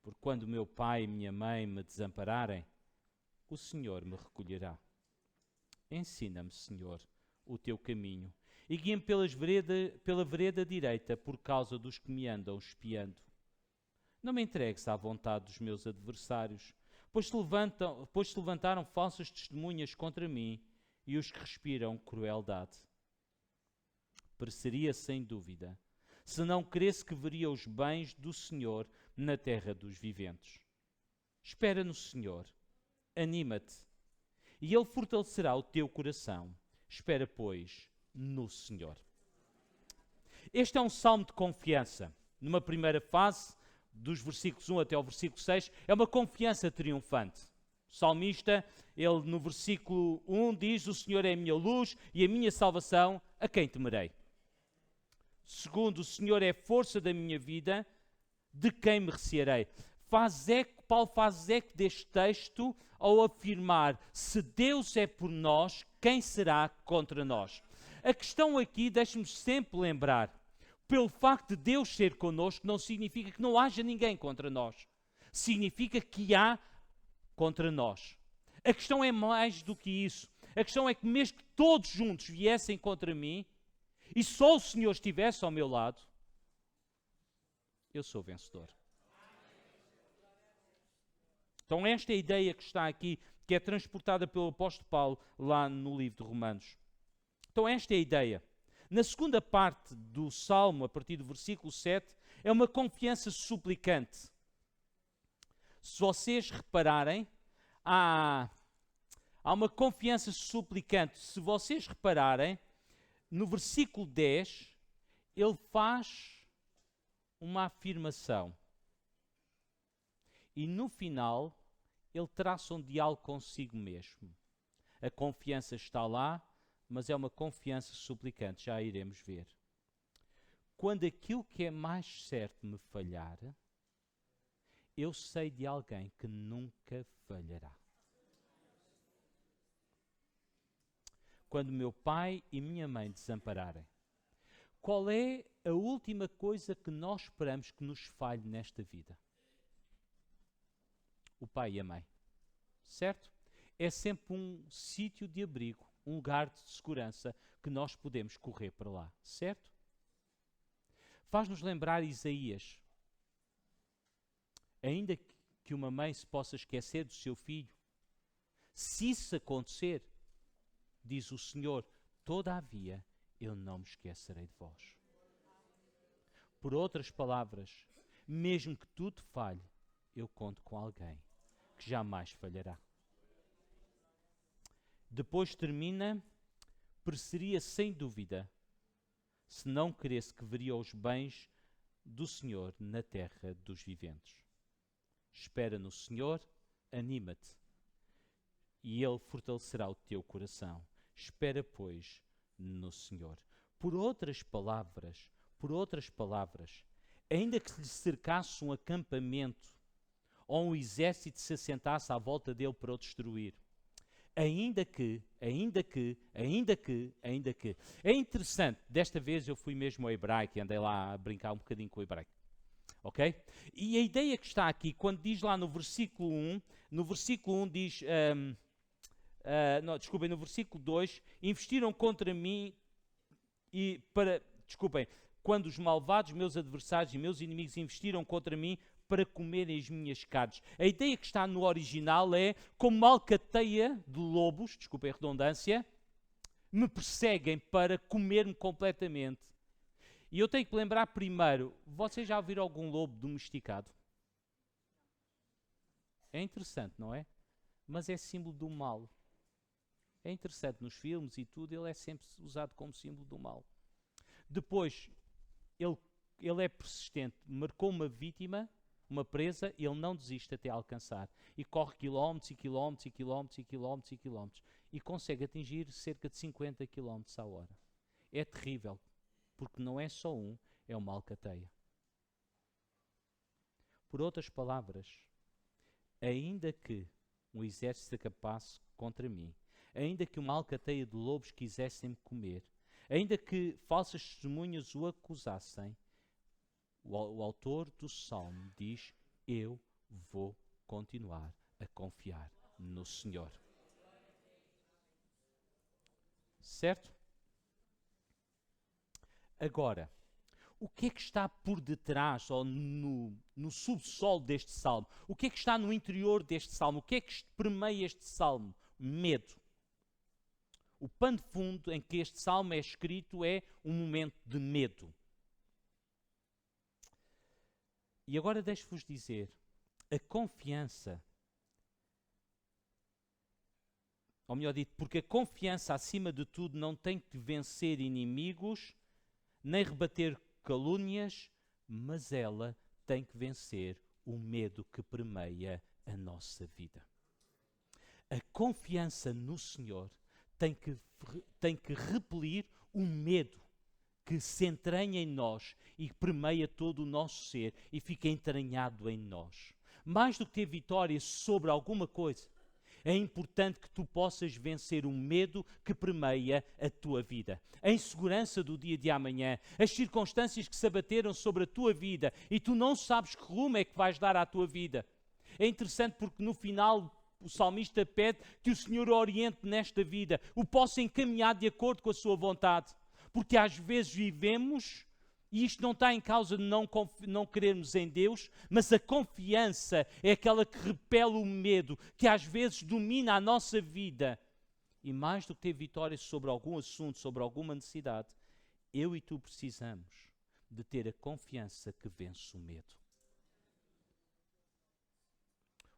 Porque quando meu pai e minha mãe me desampararem, o Senhor me recolherá. Ensina-me, Senhor, o teu caminho e guia-me pela vereda direita por causa dos que me andam espiando. Não me entregues à vontade dos meus adversários, pois se levantaram falsas testemunhas contra mim e os que respiram crueldade. Pereceria sem dúvida, se não cresce que veria os bens do Senhor na terra dos viventes. Espera no Senhor, anima-te, e Ele fortalecerá o teu coração. Espera, pois, no Senhor. Este é um salmo de confiança. Numa primeira fase, dos versículos 1 até ao versículo 6, é uma confiança triunfante. O salmista, ele no versículo 1 diz: o Senhor é a minha luz e a minha salvação, a quem temerei? Segundo, o Senhor é a força da minha vida, de quem me recearei? Paulo faz eco deste texto ao afirmar: se Deus é por nós, quem será contra nós? A questão aqui, deixe-me sempre lembrar, pelo facto de Deus ser connosco, não significa que não haja ninguém contra nós. Significa que há contra nós. A questão é mais do que isso. A questão é que mesmo que todos juntos viessem contra mim, e só o Senhor estivesse ao meu lado, eu sou vencedor. Então esta é a ideia que está aqui, que é transportada pelo apóstolo Paulo lá no livro de Romanos. Então esta é a ideia. Na segunda parte do Salmo, a partir do versículo 7, é uma confiança suplicante. Se vocês repararem, há uma confiança suplicante. Se vocês repararem, no versículo 10, ele faz uma afirmação. E no final, ele traça um diálogo consigo mesmo. A confiança está lá, mas é uma confiança suplicante, já iremos ver. Quando aquilo que é mais certo me falhar, eu sei de alguém que nunca falhará. Quando meu pai e minha mãe desampararem, qual é a última coisa que nós esperamos que nos falhe nesta vida? O pai e a mãe. Certo? É sempre um sítio de abrigo, um lugar de segurança que nós podemos correr para lá. Certo? Faz-nos lembrar Isaías. Ainda que uma mãe se possa esquecer do seu filho, se isso acontecer, diz o Senhor, todavia eu não me esquecerei de vós. Por outras palavras, mesmo que tudo falhe, eu conto com alguém que jamais falhará. Depois termina: pereceria sem dúvida, se não cresce que veria os bens do Senhor na terra dos viventes. Espera no Senhor, anima-te, e Ele fortalecerá o teu coração. Espera, pois, no Senhor. Por outras palavras, ainda que se lhe cercasse um acampamento, ou um exército se assentasse à volta dele para o destruir, ainda que. É interessante, desta vez eu fui mesmo ao hebraico e andei lá a brincar um bocadinho com o hebraico. Ok? E a ideia que está aqui, quando diz lá no versículo 1, diz, no versículo 2, investiram contra mim quando os malvados, meus adversários e meus inimigos investiram contra mim para comerem as minhas carnes. A ideia que está no original é como uma alcateia de lobos, desculpem a redundância, me perseguem para comer-me completamente. E eu tenho que lembrar primeiro, vocês já ouviram algum lobo domesticado? É interessante, não é? Mas é símbolo do mal. É interessante, nos filmes e tudo, ele é sempre usado como símbolo do mal. Depois, ele é persistente, marcou uma vítima, uma presa, e ele não desiste até alcançar. E corre quilómetros e quilómetros e quilómetros e quilómetros e quilómetros. E consegue atingir cerca de 50 quilómetros à hora. É terrível, porque não é só um, é uma alcateia. Por outras palavras, ainda que um exército se acampasse contra mim, ainda que uma alcateia de lobos quisessem me comer, ainda que falsas testemunhas o acusassem, o autor do Salmo diz: eu vou continuar a confiar no Senhor. Certo? Agora, o que é que está por detrás, ou no subsolo deste salmo? O que é que está no interior deste salmo? O que é que permeia este salmo? Medo. O pano de fundo em que este salmo é escrito é um momento de medo. E agora deixo-vos dizer, a confiança, ou melhor dito, porque a confiança acima de tudo não tem que vencer inimigos, nem rebater calúnias, mas ela tem que vencer o medo que permeia a nossa vida. A confiança no Senhor tem que repelir o medo que se entranha em nós e permeia todo o nosso ser e fica entranhado em nós. Mais do que ter vitória sobre alguma coisa, é importante que tu possas vencer o medo que permeia a tua vida. A insegurança do dia de amanhã, as circunstâncias que se abateram sobre a tua vida e tu não sabes que rumo é que vais dar à tua vida. É interessante porque no final o salmista pede que o Senhor o oriente nesta vida, o possa encaminhar de acordo com a sua vontade. Porque às vezes vivemos, e isto não está em causa de não querermos em Deus, mas a confiança é aquela que repele o medo, que às vezes domina a nossa vida. E mais do que ter vitória sobre algum assunto, sobre alguma necessidade, eu e tu precisamos de ter a confiança que vence o medo.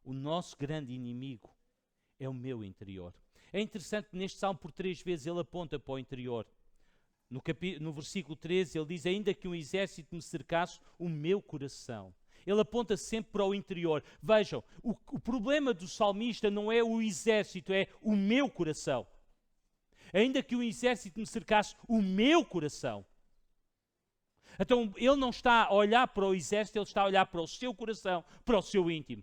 O nosso grande inimigo é o meu interior. É interessante que neste salmo por 3 vezes ele aponta para o interior. No versículo 13 ele diz, ainda que um exército me cercasse, o meu coração. Ele aponta sempre para o interior. Vejam, o problema do salmista não é o exército, é o meu coração. Ainda que um exército me cercasse, o meu coração. Então ele não está a olhar para o exército, ele está a olhar para o seu coração, para o seu íntimo.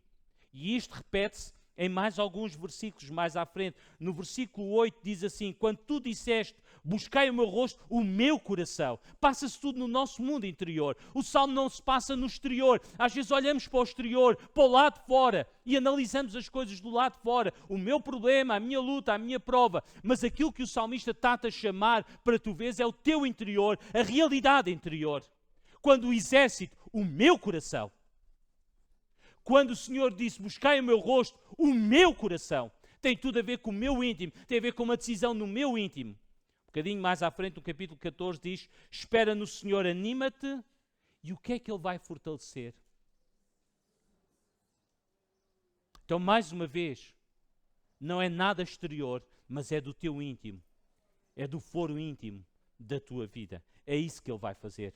E isto repete-se em mais alguns versículos mais à frente. No versículo 8 diz assim, quando tu disseste, buscai o meu rosto, o meu coração. Passa-se tudo no nosso mundo interior. O salmo não se passa no exterior. Às vezes olhamos para o exterior, para o lado de fora, e analisamos as coisas do lado de fora. O meu problema, a minha luta, a minha prova. Mas aquilo que o salmista está-te a chamar para tu veres é o teu interior, a realidade interior. Quando o exército, o meu coração. Quando o Senhor disse, buscai o meu rosto, o meu coração, tem tudo a ver com o meu íntimo, tem a ver com uma decisão no meu íntimo. Um bocadinho mais à frente, no capítulo 14, diz, espera no Senhor, anima-te, e o que é que Ele vai fortalecer? Então, mais uma vez, não é nada exterior, mas é do teu íntimo, é do foro íntimo da tua vida. É isso que Ele vai fazer.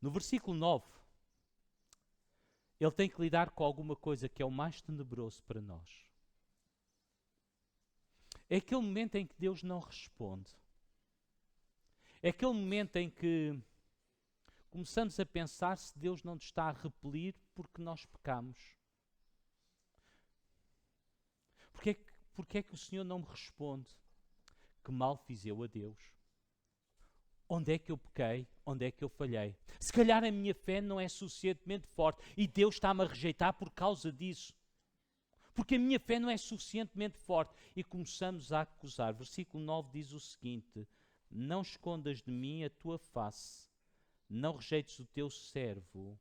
No versículo 9, ele tem que lidar com alguma coisa que é o mais tenebroso para nós. É aquele momento em que Deus não responde. É aquele momento em que começamos a pensar se Deus não nos está a repelir porque nós pecamos. Porque é que o Senhor não me responde? Que mal fiz eu a Deus? Onde é que eu pequei? Onde é que eu falhei? Se calhar a minha fé não é suficientemente forte e Deus está-me a rejeitar por causa disso. Porque a minha fé não é suficientemente forte. E começamos a acusar. Versículo 9 diz o seguinte, não escondas de mim a tua face, não rejeites o teu servo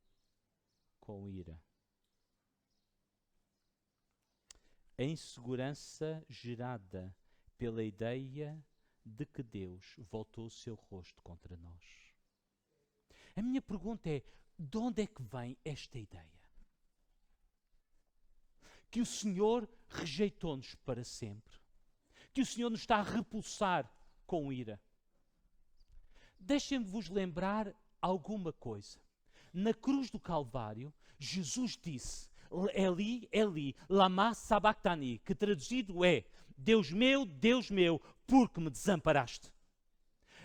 com ira. A insegurança gerada pela ideia de que Deus voltou o seu rosto contra nós. A minha pergunta é, de onde é que vem esta ideia? Que o Senhor rejeitou-nos para sempre. Que o Senhor nos está a repulsar com ira. Deixem-me vos lembrar alguma coisa. Na cruz do Calvário, Jesus disse, Eli, Eli, lama sabachthani, que traduzido é, Deus meu, por que me desamparaste?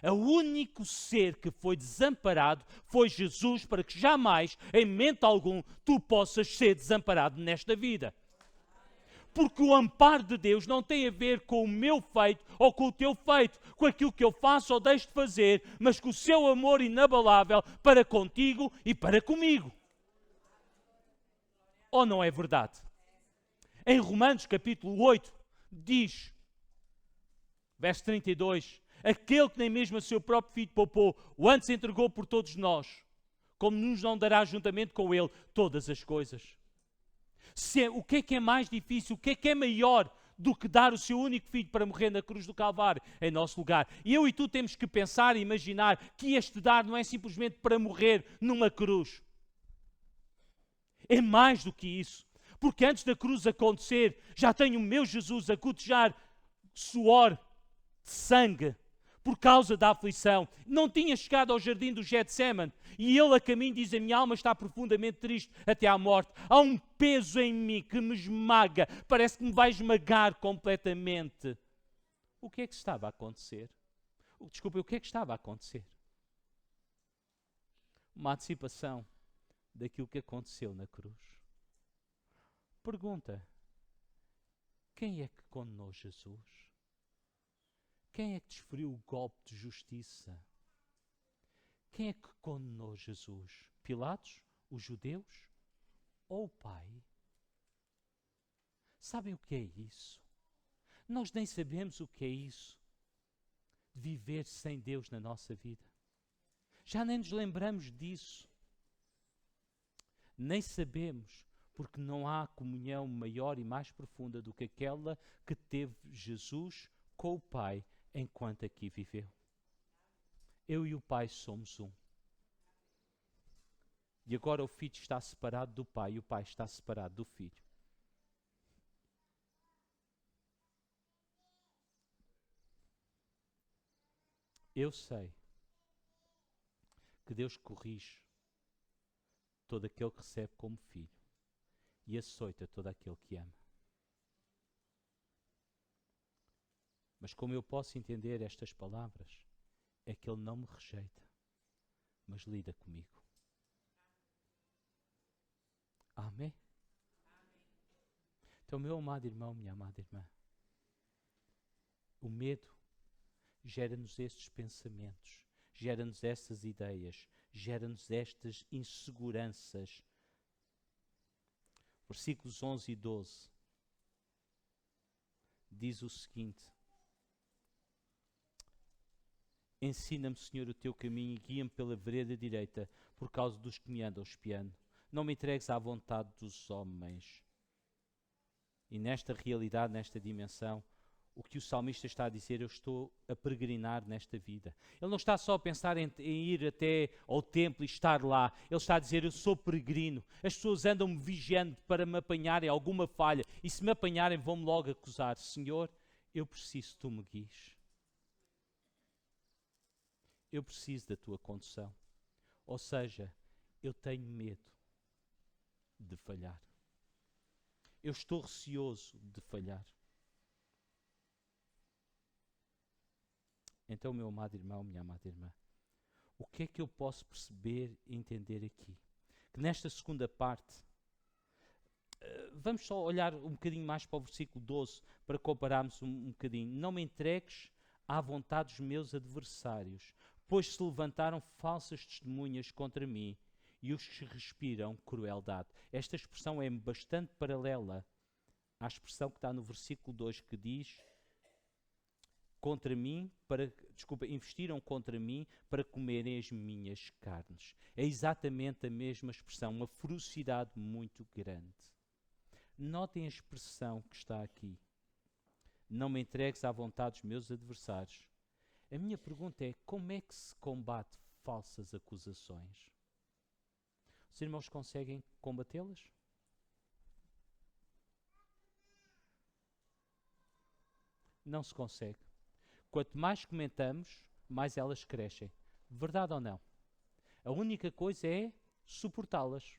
O único ser que foi desamparado foi Jesus, para que jamais, em momento algum, tu possas ser desamparado nesta vida. Porque o amparo de Deus não tem a ver com o meu feito ou com o teu feito, com aquilo que eu faço ou deixo de fazer, mas com o seu amor inabalável para contigo e para comigo. Ou não é verdade? Em Romanos capítulo 8 diz, verso 32, aquele que nem mesmo a seu próprio filho poupou, o antes entregou por todos nós, como nos não dará juntamente com ele todas as coisas. O que é mais difícil, o que é maior do que dar o seu único filho para morrer na cruz do Calvário em nosso lugar? E eu e tu temos que pensar e imaginar que este dar não é simplesmente para morrer numa cruz. É mais do que isso. Porque antes da cruz acontecer, já tenho o meu Jesus a gotejar suor de sangue por causa da aflição. Não tinha chegado ao jardim do Getsemane e ele a caminho diz, a minha alma está profundamente triste até à morte. Há um peso em mim que me esmaga, parece que me vai esmagar completamente. O que é que estava a acontecer? Desculpa, o que é que estava a acontecer? Uma antecipação daquilo que aconteceu na cruz. Pergunta, quem é que condenou Jesus? Quem é que desferiu o golpe de justiça? Quem é que condenou Jesus? Pilatos? Os judeus? Ou o Pai? Sabem o que é isso? Nós nem sabemos o que é isso. De viver sem Deus na nossa vida. Já nem nos lembramos disso. Nem sabemos, porque não há comunhão maior e mais profunda do que aquela que teve Jesus com o Pai enquanto aqui viveu. Eu e o Pai somos um. E agora o Filho está separado do Pai e o Pai está separado do Filho. Eu sei que Deus corrige todo aquele que recebe como filho e açoita todo aquele que ama. Mas como eu posso entender estas palavras, é que Ele não me rejeita, mas lida comigo. Amém? Então, meu amado irmão, minha amada irmã, o medo gera-nos estes pensamentos, gera-nos estas ideias, gera-nos estas inseguranças. Versículos 11 e 12 diz o seguinte: ensina-me, Senhor, o teu caminho e guia-me pela vereda direita, por causa dos que me andam espiando. Não me entregues à vontade dos homens. E nesta realidade, nesta dimensão, o que o salmista está a dizer, eu estou a peregrinar nesta vida. Ele não está só a pensar em ir até ao templo e estar lá. Ele está a dizer, eu sou peregrino. As pessoas andam-me vigiando para me apanharem alguma falha. E se me apanharem, vão-me logo acusar. Senhor, eu preciso que tu me guies. Eu preciso da tua condução. Ou seja, eu tenho medo de falhar. Eu estou receoso de falhar. Então, meu amado irmão, minha amada irmã, o que é que eu posso perceber e entender aqui? Que nesta segunda parte, vamos só olhar um bocadinho mais para o versículo 12, para compararmos um bocadinho. Não me entregues à vontade dos meus adversários, pois se levantaram falsas testemunhas contra mim e os que respiram crueldade. Esta expressão é bastante paralela à expressão que está no versículo 2, que diz... investiram contra mim para comerem as minhas carnes. É exatamente a mesma expressão, uma ferocidade muito grande. Notem a expressão que está aqui. Não me entregues à vontade dos meus adversários. A minha pergunta é, como é que se combate falsas acusações? Os irmãos conseguem combatê-las? Não se consegue. Quanto mais comentamos, mais elas crescem. Verdade ou não? A única coisa é suportá-las.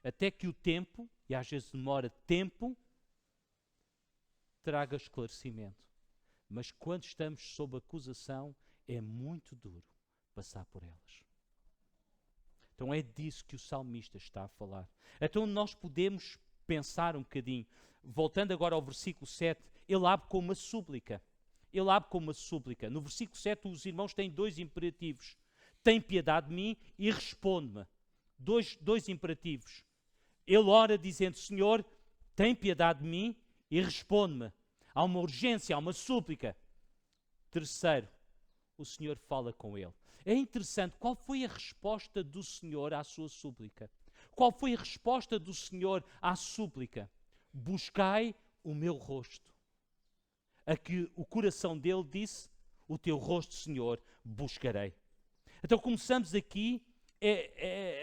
Até que o tempo, e às vezes demora tempo, traga esclarecimento. Mas quando estamos sob acusação, é muito duro passar por elas. Então é disso que o salmista está a falar. Então nós podemos pensar um bocadinho. voltando agora ao versículo 7, ele abre com uma súplica. Ele abre com uma súplica. No versículo 7, os irmãos têm dois imperativos. Tem piedade de mim e responde-me. Dois imperativos. Ele ora dizendo, Senhor, tem piedade de mim e responde-me. Há uma urgência, há uma súplica. Terceiro, o Senhor fala com ele. É interessante, qual foi a resposta do Senhor à sua súplica? Qual foi a resposta do Senhor à súplica? Buscai o meu rosto. A que o coração dele disse, o teu rosto, Senhor, buscarei. Então começamos aqui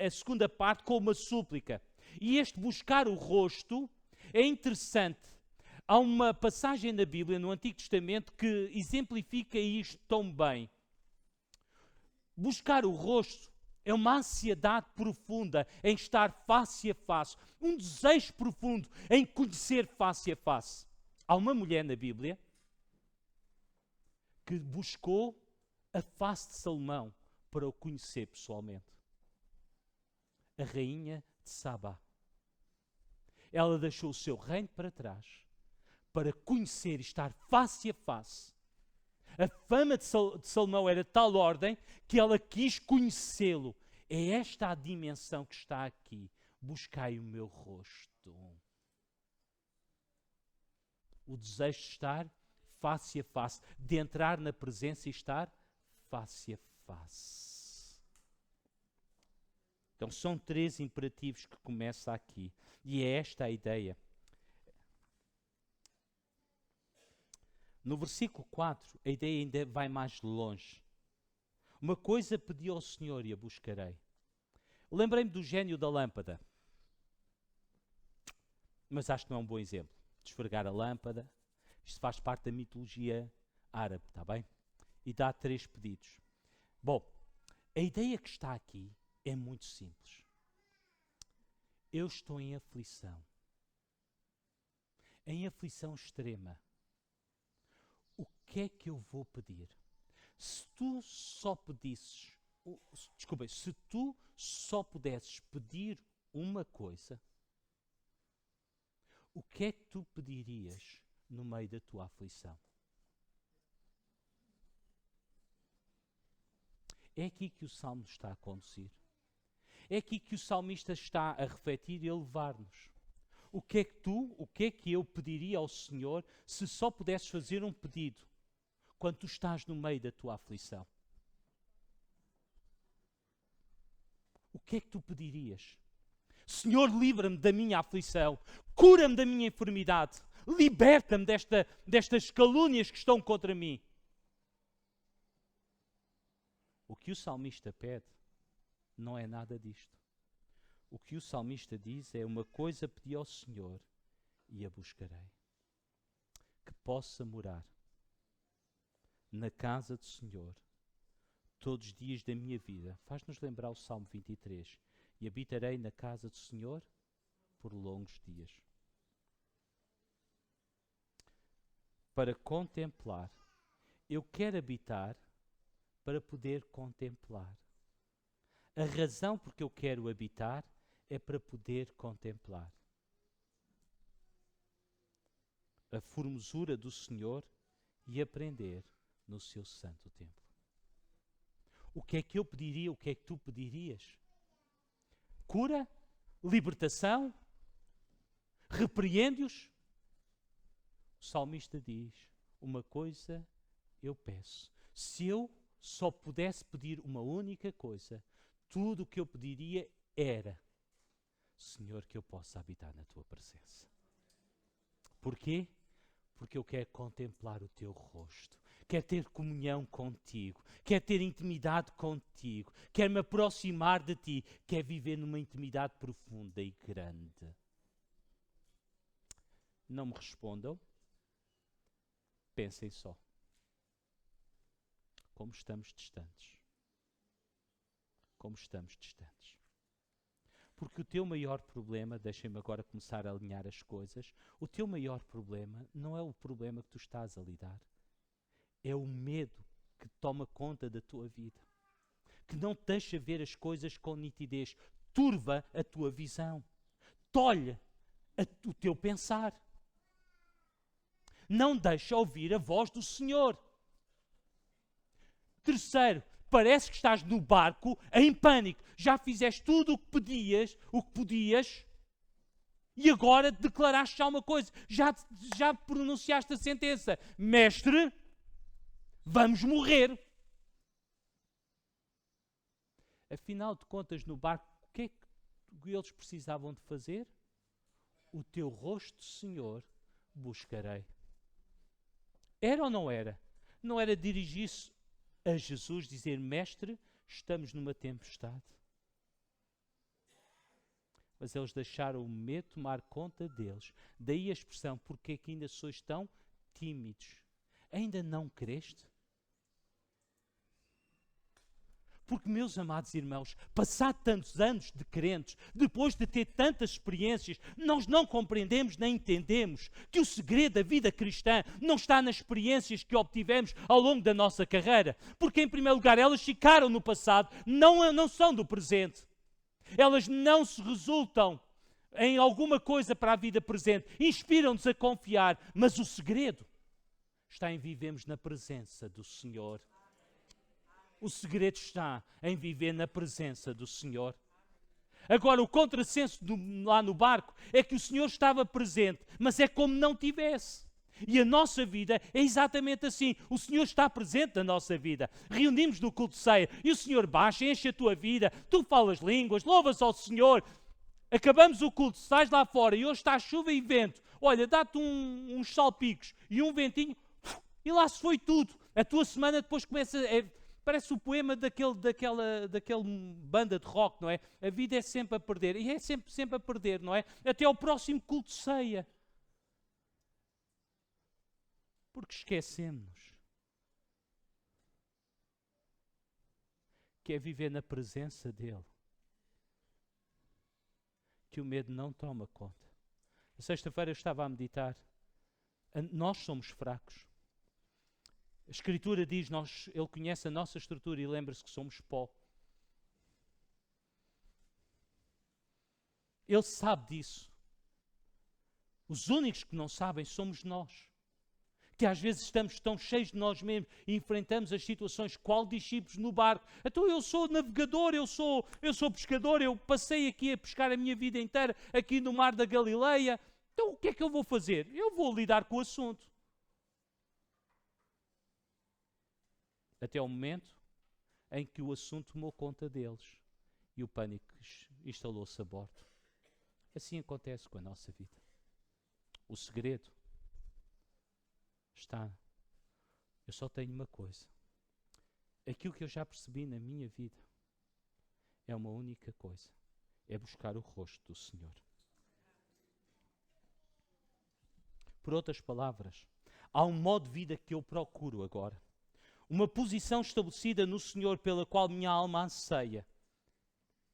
a segunda parte com uma súplica. E este buscar o rosto é interessante. Há uma passagem na Bíblia, no Antigo Testamento, que exemplifica isto tão bem. Buscar o rosto é uma ansiedade profunda em estar face a face. Um desejo profundo em conhecer face a face. Há uma mulher na Bíblia que buscou a face de Salomão para o conhecer pessoalmente. A rainha de Sabá. Ela deixou o seu reino para trás para conhecer e estar face a face. A fama de Salomão era de tal ordem que ela quis conhecê-lo. É esta a dimensão que está aqui. Buscai o meu rosto. O desejo de estar face a face, de entrar na presença e estar face a face. Então são três imperativos que começa aqui. E é esta a ideia. No versículo 4, a ideia ainda vai mais longe. Uma coisa pedi ao Senhor e a buscarei. Lembrei-me do gênio da lâmpada. Mas acho que não é um bom exemplo. Desvergar a lâmpada. Isto faz parte da mitologia árabe, está bem? E dá 3 pedidos. Bom, a ideia que está aqui é muito simples. Eu estou em aflição. Em aflição extrema. O que é que eu vou pedir? Se tu só pedisses, se tu só pudesses pedir uma coisa, o que é que tu pedirias no meio da tua aflição? É aqui que o Salmo está a conduzir. É aqui que o salmista está a refletir e a levar-nos. O que é que eu pediria ao Senhor se só pudesses fazer um pedido quando tu estás no meio da tua aflição? O que é que tu pedirias? Senhor, livra-me da minha aflição, cura-me da minha enfermidade, liberta-me destas calúnias que estão contra mim. O que o salmista pede não é nada disto. O que o salmista diz é: uma coisa pedi ao Senhor e a buscarei. Que possa morar na casa do Senhor todos os dias da minha vida. Faz-nos lembrar o Salmo 23. E habitarei na casa do Senhor por longos dias. Para contemplar. Eu quero habitar para poder contemplar. A razão porque eu quero habitar é para poder contemplar a formosura do Senhor e aprender no seu santo templo. O que é que eu pediria? O que é que tu pedirias? Cura? Libertação? Repreende-os? O salmista diz: uma coisa eu peço. Se eu só pudesse pedir uma única coisa, tudo o que eu pediria era: Senhor, que eu possa habitar na tua presença. Porquê? Porque eu quero contemplar o teu rosto. Quero ter comunhão contigo. Quero ter intimidade contigo. Quero me aproximar de ti. Quero viver numa intimidade profunda e grande. Não me respondam. Pensem só. Como estamos distantes. Como estamos distantes. Porque o teu maior problema, deixem-me agora começar a alinhar as coisas, o teu maior problema não é o problema que tu estás a lidar. É o medo que toma conta da tua vida. Que não te deixa ver as coisas com nitidez. Turva a tua visão. Tolhe o teu pensar. não deixa ouvir a voz do Senhor. Terceiro, parece que estás no barco em pânico. Já fizeste tudo o que podias, e agora declaraste já uma coisa. Já pronunciaste a sentença. Mestre, vamos morrer. Afinal de contas, no barco, o que é que eles precisavam de fazer? O teu rosto, Senhor, buscarei. Era ou não era? Não era dirigir-se a Jesus, dizer, Mestre, estamos numa tempestade. Mas eles deixaram o medo tomar conta deles. Daí a expressão, porque é que ainda sois tão tímidos? Ainda não creste? Porque, meus amados irmãos, passado tantos anos de crentes, depois de ter tantas experiências, nós não compreendemos nem entendemos que o segredo da vida cristã não está nas experiências que obtivemos ao longo da nossa carreira. Porque, em primeiro lugar, elas ficaram no passado, não são do presente. Elas não se resultam em alguma coisa para a vida presente. Inspiram-nos a confiar, mas o segredo está em vivermos na presença do Senhor. O segredo está em viver na presença do Senhor. Agora, o contrassenso lá no barco é que o Senhor estava presente, mas é como não tivesse. E a nossa vida é exatamente assim. O Senhor está presente na nossa vida. Reunimos no culto de ceia e o Senhor baixa, enche a tua vida, tu falas línguas, louvas ao Senhor. Acabamos o culto, sais lá fora e hoje está chuva e vento. Olha, dá-te uns salpicos e um ventinho e lá se foi tudo. A tua semana depois começa... Parece o poema daquela banda de rock, não é? A vida é sempre a perder. E é sempre a perder, não é? Até ao próximo culto de ceia. Porque esquecemos que é viver na presença dEle que o medo não toma conta. Na sexta-feira eu estava a meditar. Nós somos fracos. A Escritura diz, Ele conhece a nossa estrutura e lembra-se que somos pó. Ele sabe disso. Os únicos que não sabem somos nós. Que às vezes estamos tão cheios de nós mesmos e enfrentamos as situações qual discípulos no barco. Então eu sou navegador, eu sou pescador, eu passei aqui a pescar a minha vida inteira aqui no mar da Galileia. Então o que é que eu vou fazer? Eu vou lidar com o assunto. Até ao momento em que o assunto tomou conta deles e o pânico instalou-se a bordo. Assim acontece com a nossa vida. O segredo está. Eu só tenho uma coisa. Aquilo que eu já percebi na minha vida é uma única coisa. É buscar o rosto do Senhor. Por outras palavras, há um modo de vida que eu procuro agora. Uma posição estabelecida no Senhor pela qual minha alma anseia.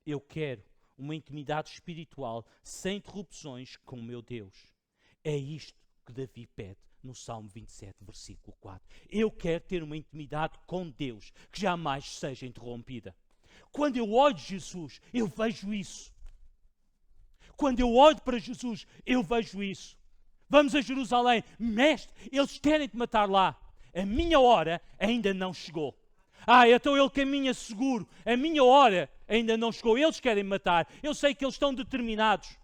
Eu quero uma intimidade espiritual sem interrupções com o meu Deus. É isto que Davi pede no Salmo 27, versículo 4. Eu quero ter uma intimidade com Deus que jamais seja interrompida. Quando eu olho Jesus, eu vejo isso. Quando eu olho para Jesus, eu vejo isso. Vamos a Jerusalém. Mestre, eles querem te matar lá. A minha hora ainda não chegou. Então ele caminha seguro. A minha hora ainda não chegou. Eles querem me matar. Eu sei que eles estão determinados.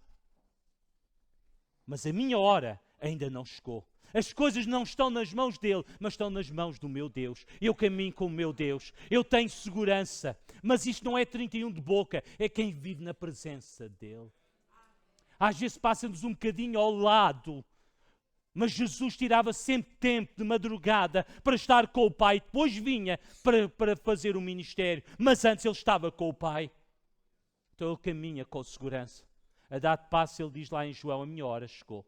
Mas a minha hora ainda não chegou. As coisas não estão nas mãos dele, mas estão nas mãos do meu Deus. Eu caminho com o meu Deus. Eu tenho segurança. Mas isto não é 31 de boca. É quem vive na presença dele. Às vezes passa-nos um bocadinho ao lado. Mas Jesus tirava sempre tempo de madrugada para estar com o Pai. Depois vinha para fazer o ministério. Mas antes ele estava com o Pai. Então ele caminha com segurança. A dado passo ele diz lá em João, a minha hora chegou.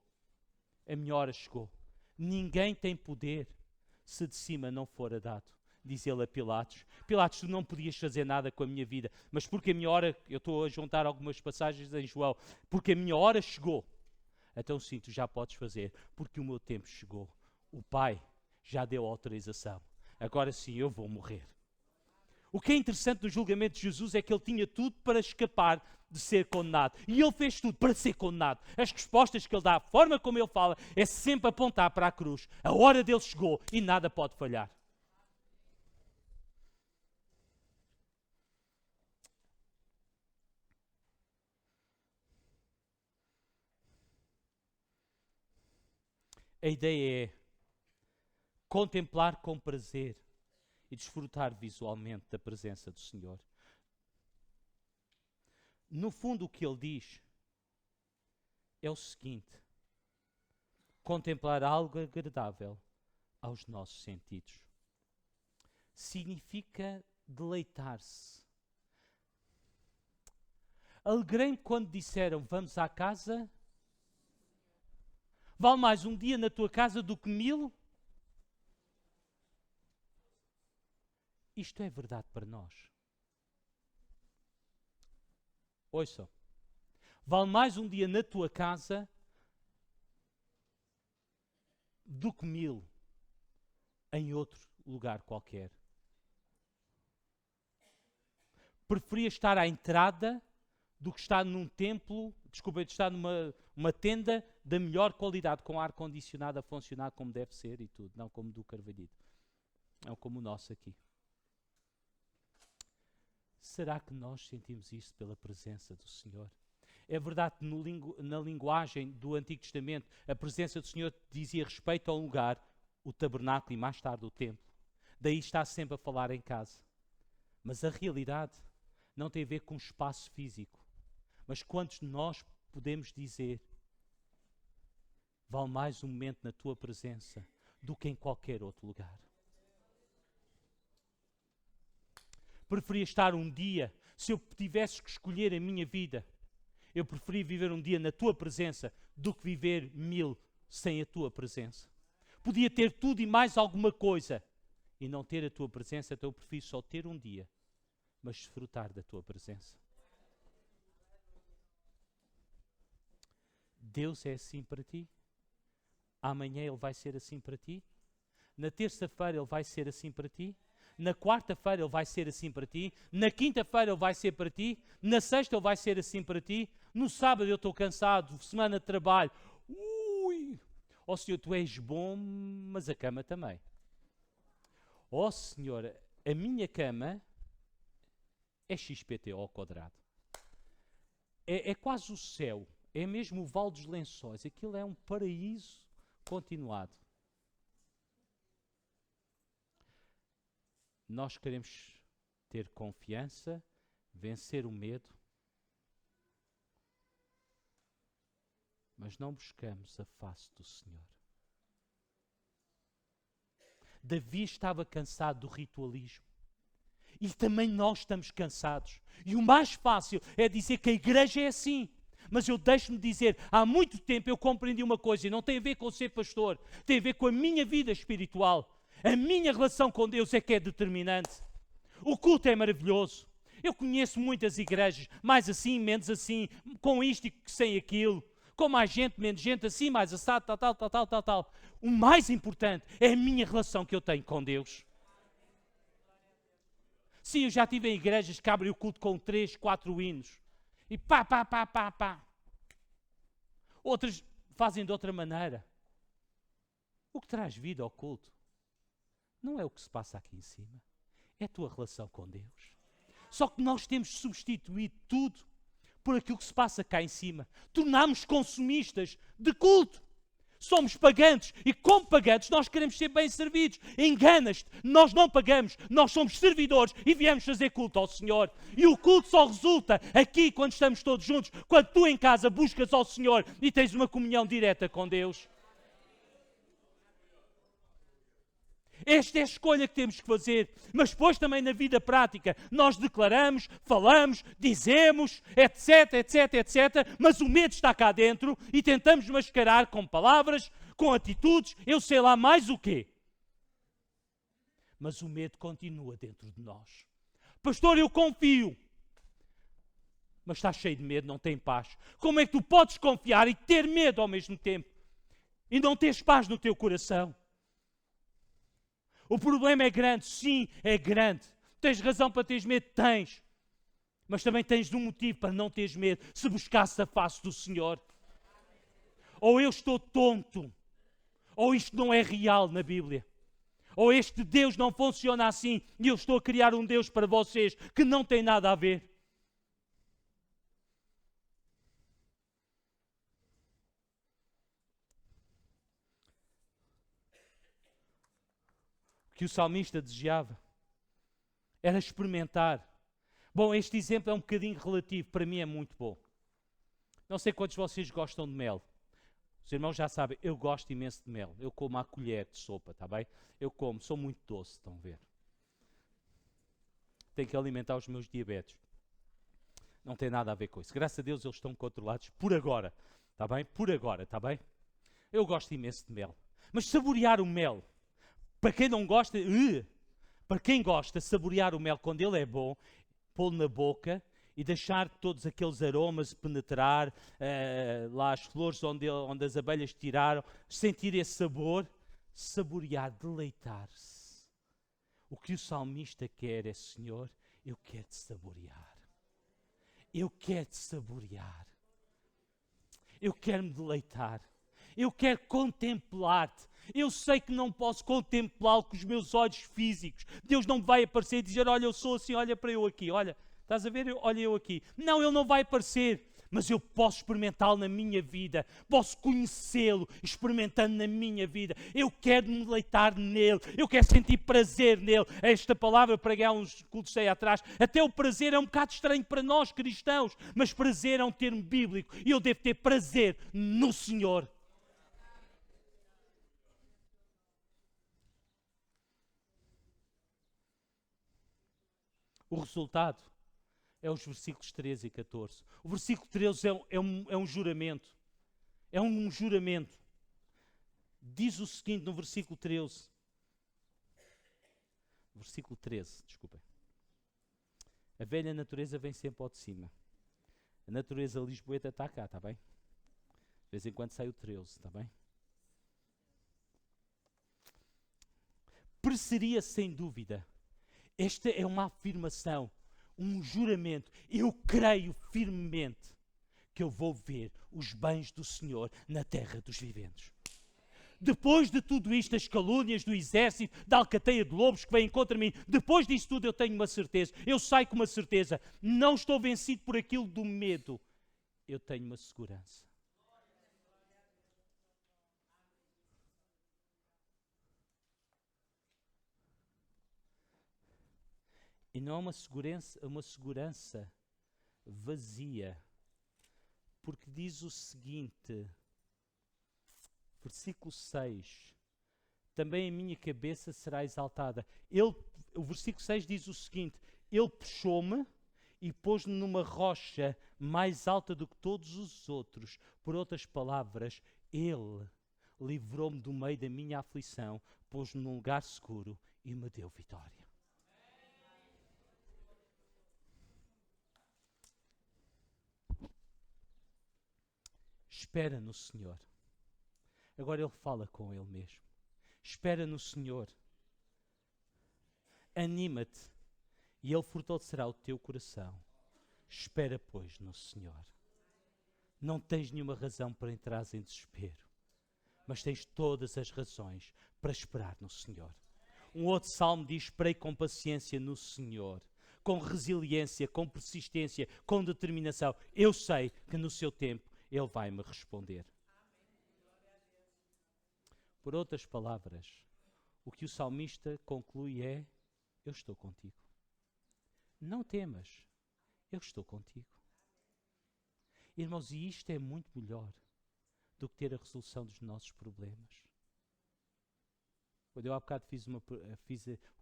A minha hora chegou. Ninguém tem poder se de cima não for dado. Diz ele a Pilatos. Pilatos, tu não podias fazer nada com a minha vida. Mas porque a minha hora, eu estou a juntar algumas passagens em João. Porque a minha hora chegou. Então sim, tu já podes fazer, porque o meu tempo chegou. O Pai já deu autorização. Agora sim, eu vou morrer. O que é interessante no julgamento de Jesus é que ele tinha tudo para escapar de ser condenado. E ele fez tudo para ser condenado. As respostas que ele dá, a forma como ele fala, é sempre apontar para a cruz. A hora dele chegou e nada pode falhar. A ideia é contemplar com prazer e desfrutar visualmente da presença do Senhor. No fundo, o que ele diz é o seguinte: contemplar algo agradável aos nossos sentidos. Significa deleitar-se. Alegrei-me quando disseram: vamos à casa. Vale mais um dia na tua casa do que 1000? Isto é verdade para nós. Ouçam. Vale mais um dia na tua casa do que 1000 em outro lugar qualquer. Preferia estar à entrada do que estar num templo, estar numa tenda da melhor qualidade, com ar-condicionado a funcionar como deve ser e tudo, não como do Carvalhito. Não como o nosso aqui. Será que nós sentimos isto pela presença do Senhor? É verdade que na linguagem do Antigo Testamento, a presença do Senhor dizia respeito a um lugar, o tabernáculo e mais tarde o templo. Daí está sempre a falar em casa. Mas a realidade não tem a ver com espaço físico. Mas quantos de nós podemos dizer: vale mais um momento na tua presença do que em qualquer outro lugar? Preferia estar um dia, se eu tivesse que escolher a minha vida, eu preferia viver um dia na tua presença do que viver 1000 sem a tua presença. Podia ter tudo e mais alguma coisa e não ter a tua presença, então eu prefiro só ter um dia, mas desfrutar da tua presença. Deus é assim para ti? Amanhã Ele vai ser assim para ti? Na terça-feira Ele vai ser assim para ti? Na quarta-feira Ele vai ser assim para ti? Na quinta-feira Ele vai ser para ti? Na sexta Ele vai ser assim para ti? No sábado eu estou cansado, semana de trabalho. Ó Senhor, Tu és bom, mas a cama também. Ó Senhor, a minha cama é XPTO ao quadrado. É quase o céu. É mesmo o Vale dos Lençóis. Aquilo é um paraíso continuado. Nós queremos ter confiança, vencer o medo, mas não buscamos a face do Senhor. Davi estava cansado do ritualismo. E também nós estamos cansados. E o mais fácil é dizer que a igreja é assim. Mas eu deixo-me dizer, há muito tempo eu compreendi uma coisa, e não tem a ver com ser pastor, tem a ver com a minha vida espiritual. A minha relação com Deus é que é determinante. O culto é maravilhoso. Eu conheço muitas igrejas, mais assim, menos assim, com isto e sem aquilo, com mais gente, menos gente, assim, mais assado, tal. O mais importante é a minha relação que eu tenho com Deus. Sim, eu já estive em igrejas que abrem o culto com 3, 4 hinos. E pá. Outras fazem de outra maneira. O que traz vida ao culto não é o que se passa aqui em cima. É a tua relação com Deus. Só que nós temos substituído tudo por aquilo que se passa cá em cima. Tornámos consumistas de culto. Somos pagantes e como pagantes nós queremos ser bem servidos. Enganas-te, nós não pagamos, nós somos servidores e viemos fazer culto ao Senhor. E o culto só resulta aqui quando estamos todos juntos, quando tu em casa buscas ao Senhor e tens uma comunhão direta com Deus. Esta é a escolha que temos que fazer, mas depois também na vida prática nós declaramos, falamos, dizemos, etc, mas o medo está cá dentro e tentamos mascarar com palavras, com atitudes, eu sei lá mais o quê. Mas o medo continua dentro de nós. Pastor, eu confio, mas está cheio de medo, não tem paz. Como é que tu podes confiar e ter medo ao mesmo tempo e não teres paz no teu coração? O problema é grande, sim, é grande. Tens razão para teres medo? Tens. Mas também tens um motivo para não teres medo, se buscasses a face do Senhor. Ou eu estou tonto, ou isto não é real na Bíblia. Ou este Deus não funciona assim e eu estou a criar um Deus para vocês que não tem nada a ver. O que o salmista desejava era experimentar. Bom, este exemplo é um bocadinho relativo, para mim é muito bom. Não sei quantos de vocês gostam de mel. Os irmãos já sabem, eu gosto imenso de mel. Eu como à colher de sopa, está bem? Eu como, sou muito doce, estão a ver? Tenho que alimentar os meus diabetes. Não tem nada a ver com isso. Graças a Deus eles estão controlados por agora, está bem? Por agora, está bem? Eu gosto imenso de mel. Mas saborear o mel, para quem não gosta, para quem gosta, saborear o mel quando ele é bom, pô-lo na boca e deixar todos aqueles aromas penetrar, lá as flores onde as abelhas tiraram, sentir esse sabor, saborear, deleitar-se. O que o salmista quer é, Senhor, eu quero-te saborear. Eu quero-te saborear. Eu quero me deleitar. Eu quero contemplar-te. Eu sei que não posso contemplá-lo com os meus olhos físicos. Deus não me vai aparecer e dizer, olha, eu sou assim, olha para eu aqui, olha. Estás a ver? Olha eu aqui. Não, Ele não vai aparecer. Mas eu posso experimentá-lo na minha vida. Posso conhecê-lo experimentando na minha vida. Eu quero me deleitar nele. Eu quero sentir prazer nele. Esta palavra, eu preguei há uns cultos aí atrás. Até o prazer é um bocado estranho para nós cristãos. Mas prazer é um termo bíblico. E eu devo ter prazer no Senhor. O resultado é os versículos 13 e 14. O versículo 13 é um juramento. É um juramento. Diz o seguinte no versículo 13. Versículo 13, desculpem. A velha natureza vem sempre ao de cima. A natureza lisboeta está cá, está bem? De vez em quando sai o 13, está bem? Pareceria sem dúvida. Esta é uma afirmação, um juramento. Eu creio firmemente que eu vou ver os bens do Senhor na terra dos viventes. Depois de tudo isto, as calúnias do exército, da alcateia de lobos que vem contra mim, depois disso tudo eu tenho uma certeza. Eu saio com uma certeza. Não estou vencido por aquilo do medo. Eu tenho uma segurança. E não é uma segurança vazia. Porque diz o seguinte, versículo 6, também a minha cabeça será exaltada. O versículo 6 diz o seguinte, Ele puxou-me e pôs-me numa rocha mais alta do que todos os outros. Por outras palavras, Ele livrou-me do meio da minha aflição, pôs-me num lugar seguro e me deu vitória. Espera no Senhor. Agora ele fala com ele mesmo. Espera no Senhor. Anima-te e Ele fortalecerá o teu coração. Espera, pois, no Senhor. Não tens nenhuma razão para entrar em desespero, mas tens todas as razões para esperar no Senhor. Um outro salmo diz, esperei com paciência no Senhor, com resiliência, com persistência, com determinação. Eu sei que no seu tempo Ele vai me responder. Por outras palavras, o que o salmista conclui é, eu estou contigo. Não temas, eu estou contigo. Irmãos, e isto é muito melhor do que ter a resolução dos nossos problemas. Quando eu há bocado fiz o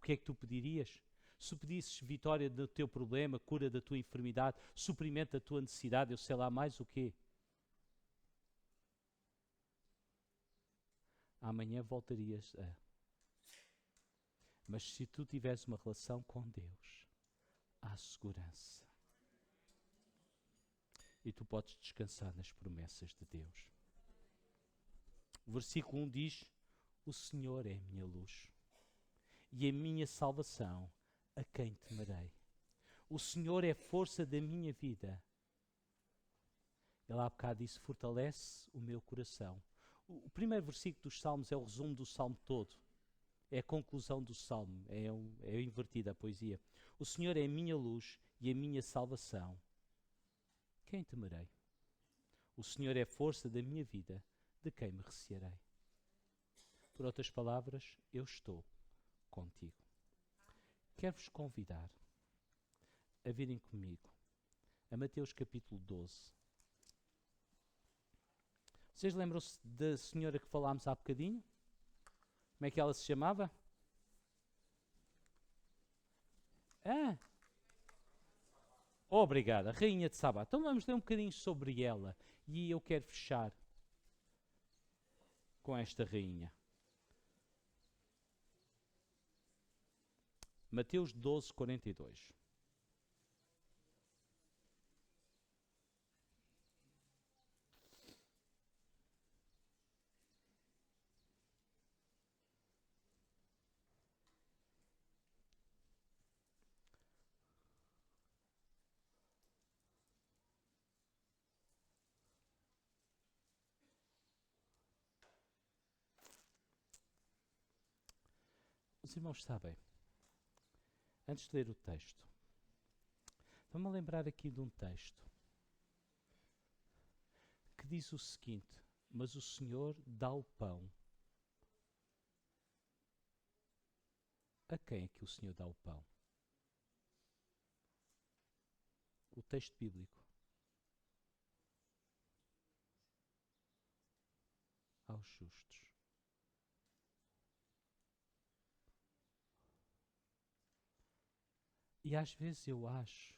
que é que tu pedirias? Se pedisses vitória do teu problema, cura da tua enfermidade, suprimento da tua necessidade, eu sei lá mais o quê? Amanhã voltarias a... Mas se tu tiveres uma relação com Deus, há segurança. E tu podes descansar nas promessas de Deus. O versículo 1 diz, o Senhor é a minha luz e a minha salvação, a quem temerei? O Senhor é a força da minha vida. Ele há bocado disse, fortalece o meu coração. O primeiro versículo dos Salmos é o resumo do Salmo todo. É a conclusão do Salmo. É invertida a poesia. O Senhor é a minha luz e a minha salvação. Quem temerei? O Senhor é a força da minha vida. De quem me recearei? Por outras palavras, eu estou contigo. Quero-vos convidar a virem comigo a Mateus capítulo 12. Vocês lembram-se da senhora que falámos há bocadinho? Como é que ela se chamava? Obrigada, Rainha de Sabá. Então vamos ler um bocadinho sobre ela. E eu quero fechar com esta rainha. Mateus 12, 42. Os irmãos sabem, antes de ler o texto, vamos lembrar aqui de um texto que diz o seguinte: mas o Senhor dá o pão. A quem é que o Senhor dá o pão? O texto bíblico. Aos justos. E às vezes eu acho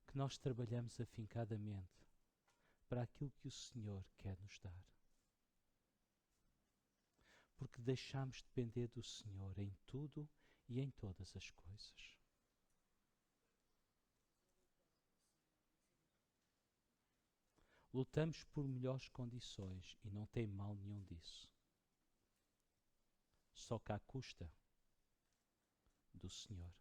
que nós trabalhamos afincadamente para aquilo que o Senhor quer nos dar. Porque deixamos de depender do Senhor em tudo e em todas as coisas. Lutamos por melhores condições e não tem mal nenhum disso. Só que à custa do Senhor.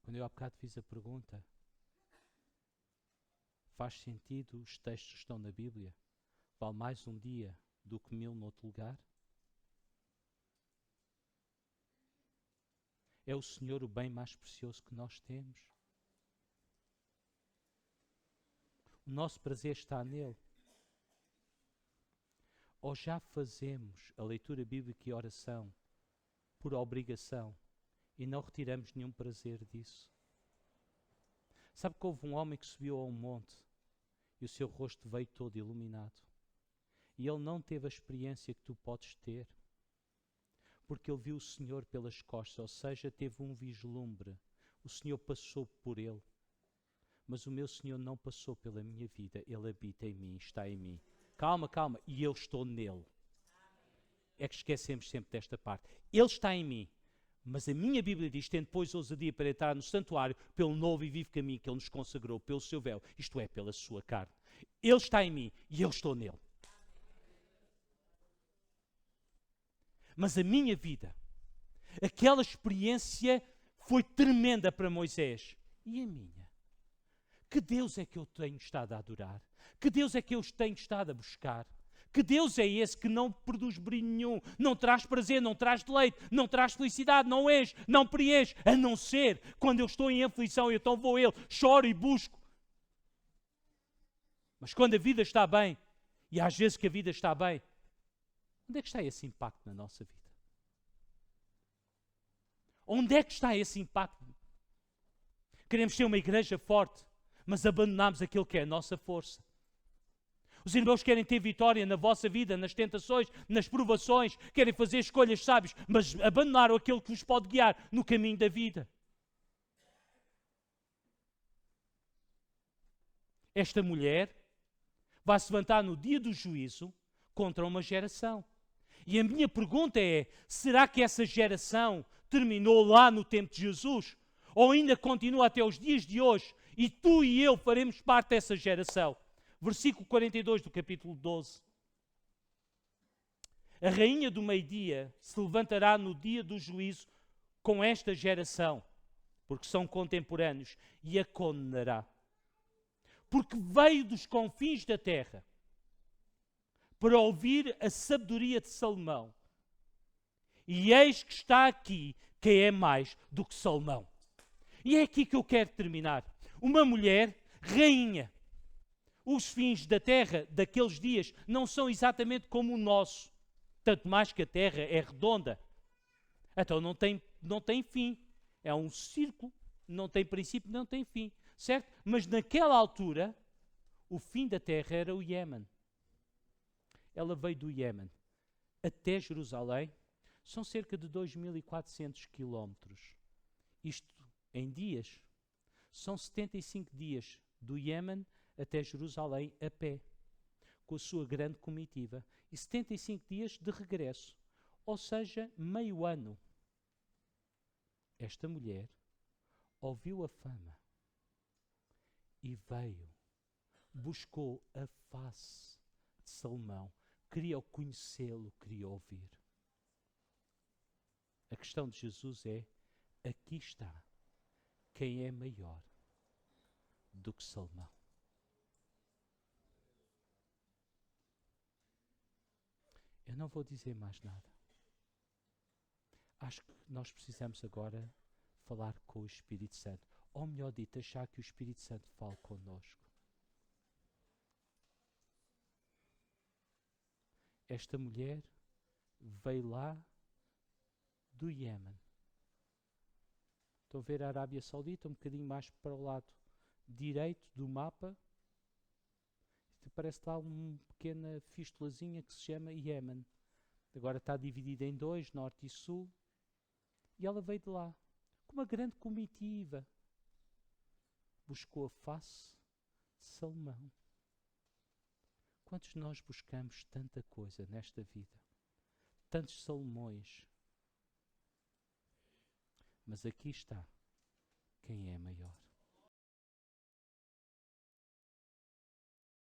Quando eu há bocado fiz a pergunta, faz sentido os textos que estão na Bíblia? Vale mais um dia do que 1000 noutro lugar? É o Senhor o bem mais precioso que nós temos? O nosso prazer está nele? Ou já fazemos a leitura bíblica e a oração por obrigação e não retiramos nenhum prazer disso? Sabe que houve um homem que subiu a um monte e o seu rosto veio todo iluminado. E ele não teve a experiência que tu podes ter. Porque ele viu o Senhor pelas costas, ou seja, teve um vislumbre. O Senhor passou por ele. Mas o meu Senhor não passou pela minha vida. Ele habita em mim, está em mim. Calma, calma. E eu estou nele. É que esquecemos sempre desta parte. Ele está em mim. Mas a minha Bíblia diz, tendo depois ousadia para entrar no santuário pelo novo e vivo caminho que Ele nos consagrou, pelo seu véu, isto é, pela sua carne. Ele está em mim e eu estou nele. Mas a minha vida, aquela experiência foi tremenda para Moisés. E a minha? Que Deus é que eu tenho estado a adorar? Que Deus é que eu tenho estado a buscar? Que Deus é esse que não produz brilho nenhum, não traz prazer, não traz deleite, não traz felicidade, não enche, não preenche, a não ser quando eu estou em aflição, então vou a Ele, choro e busco. Mas quando a vida está bem, e às vezes que a vida está bem, onde é que está esse impacto na nossa vida? Onde é que está esse impacto? Queremos ser uma igreja forte, mas abandonamos aquilo que é a nossa força. Os irmãos querem ter vitória na vossa vida, nas tentações, nas provações, querem fazer escolhas sábias, mas abandonaram aquilo que vos pode guiar no caminho da vida. Esta mulher vai se levantar no dia do juízo contra uma geração. E a minha pergunta é, será que essa geração terminou lá no tempo de Jesus? Ou ainda continua até os dias de hoje e tu e eu faremos parte dessa geração? Versículo 42 do capítulo 12. A rainha do meio-dia se levantará no dia do juízo com esta geração, porque são contemporâneos, e a condenará. Porque veio dos confins da terra para ouvir a sabedoria de Salomão. E eis que está aqui quem é mais do que Salomão. E é aqui que eu quero terminar. Uma mulher rainha. Os fins da terra daqueles dias não são exatamente como o nosso. Tanto mais que a terra é redonda. Então não tem fim. É um círculo. Não tem princípio, não tem fim. Certo? Mas naquela altura, o fim da terra era o Iémen. Ela veio do Iémen até Jerusalém. São cerca de 2.400 quilómetros. Isto em dias. São 75 dias do Iémen até Jerusalém a pé, com a sua grande comitiva. E 75 dias de regresso. Ou seja, meio ano. Esta mulher ouviu a fama e veio, buscou a face de Salomão, queria conhecê-lo, queria ouvir. A questão de Jesus é: aqui está quem é maior do que Salomão. Eu não vou dizer mais nada. Acho que nós precisamos agora falar com o Espírito Santo. Ou melhor dito, deixar que o Espírito Santo fale connosco. Esta mulher veio lá do Iémen. Estão a ver a Arábia Saudita, um bocadinho mais para o lado direito do mapa. Parece lá uma pequena fistulazinha que se chama Iémen. Agora está dividida em dois, norte e sul. E ela veio de lá, com uma grande comitiva. Buscou a face de Salomão. Quantos de nós buscamos tanta coisa nesta vida? Tantos Salomões. Mas aqui está quem é maior.